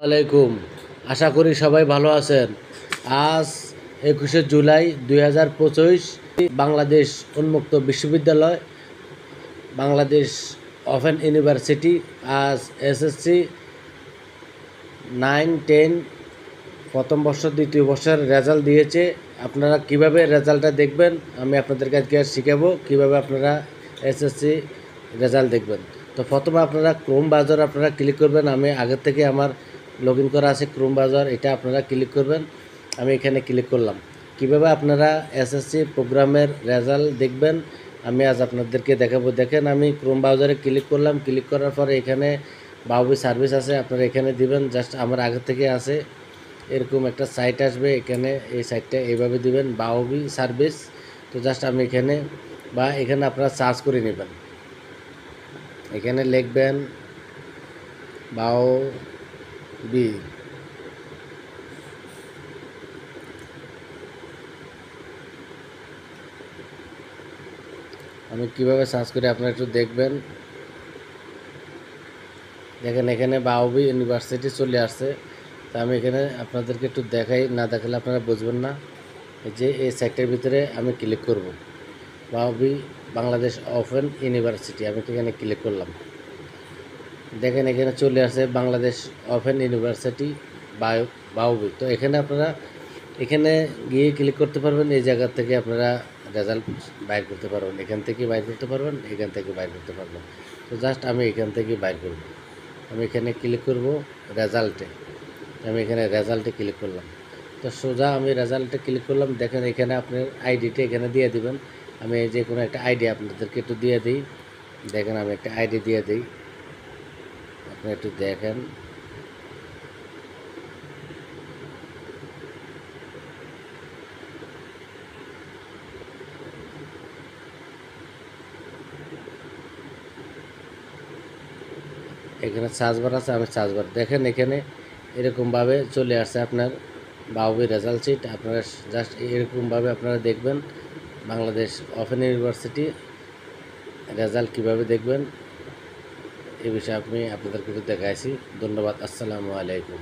আলাইকুম। আশা করি সবাই ভালো আছেন। আজ 21শে জুলাই 2025 বাংলাদেশ উন্মুক্ত বিশ্ববিদ্যালয়, বাংলাদেশ ওপেন ইউনিভার্সিটি আজ এসএসসি 9-10 প্রথম বর্ষ দ্বিতীয় বর্ষের রেজাল্ট দিয়েছে। আপনারা কিভাবে রেজাল্টটা দেখবেন আমি আপনাদেরকে আজকে শিখাবো কিভাবে আপনারা এসএসসি রেজাল্ট দেখবেন। তো প্রথমে আপনারা ক্রোম ব্রাউজার আপনারা ক্লিক করবেন। আমি আগের থেকে আমার লগ ইন করা আছে ক্রোম ব্রাউজার, এটা আপনারা ক্লিক করবেন। আমি এখানে ক্লিক করলাম। কিভাবে আপনারা এসএসসি প্রোগ্রামের রেজাল্ট দেখবেন আমি আজ আপনাদেরকে দেখাবো। দেখেন আমি ক্রোম ব্রাউজারে ক্লিক করলাম। ক্লিক করার পরে এখানে বাউবি সার্ভিস আছে, আপনারা এখানে দিবেন। জাস্ট আমার আগে থেকে আছে এরকম একটা সাইট আসবে, এখানে এই সাইটটা এইভাবে দিবেন বাউবি সার্ভিস। তো জাস্ট আমি এখানে এখানে আপনারা সার্চ করে নেবেন। এখানে লিখবেন বাউবি। আমি কিভাবে সার্চ করি আপনারা একটু দেখবেন। দেখেন এখানে বাউবি ইউনিভার্সিটি চলে আসছে। তা আমি এখানে আপনাদেরকে একটু দেখাই, না দেখালে আপনারা বুঝবেন না। যে এই সাইটের ভিতরে আমি ক্লিক করব, বাউবি বাংলাদেশ ওপেন ইউনিভার্সিটি। আমি এখানে ক্লিক করলাম। দেখেন এখানে চলে আসে বাংলাদেশ ওপেন ইউনিভার্সিটি বাউবি। তো এখানে আপনারা এখানে গিয়ে ক্লিক করতে পারবেন। এই জায়গা থেকে আপনারা রেজাল্ট বাইর করতে পারবেন, এখান থেকে বাইর করতে পারবেন, এখান থেকে বাইর করতে পারবেন। তো জাস্ট আমি এখান থেকে বাইর করব। আমি এখানে ক্লিক করব রেজাল্টে। আমি এখানে রেজাল্টে ক্লিক করলাম। তো সোজা আমি রেজাল্টে ক্লিক করলাম। দেখেন এখানে আপনার আইডিটা এখানে দিয়ে দিবেন। আমি যে কোনো একটা আইডি আপনাদেরকে একটু দিয়ে দিই। দেখেন আমি একটা আইডি দিয়ে দিই, আপনি একটু দেখেন। এখানে সার্চ বার আছে, আমি সার্চ বার দেখেন এখানে এরকমভাবে চলে আসছে আপনার বাউবি রেজাল্ট শিট। আপনারা জাস্ট এরকমভাবে আপনারা দেখবেন বাংলাদেশ ওপেন ইউনিভার্সিটি রেজাল্ট কীভাবে দেখবেন এই বিষয়ে আমি আপনাদেরকে দেখাইছি। ধন্যবাদ। আসসালামু আলাইকুম।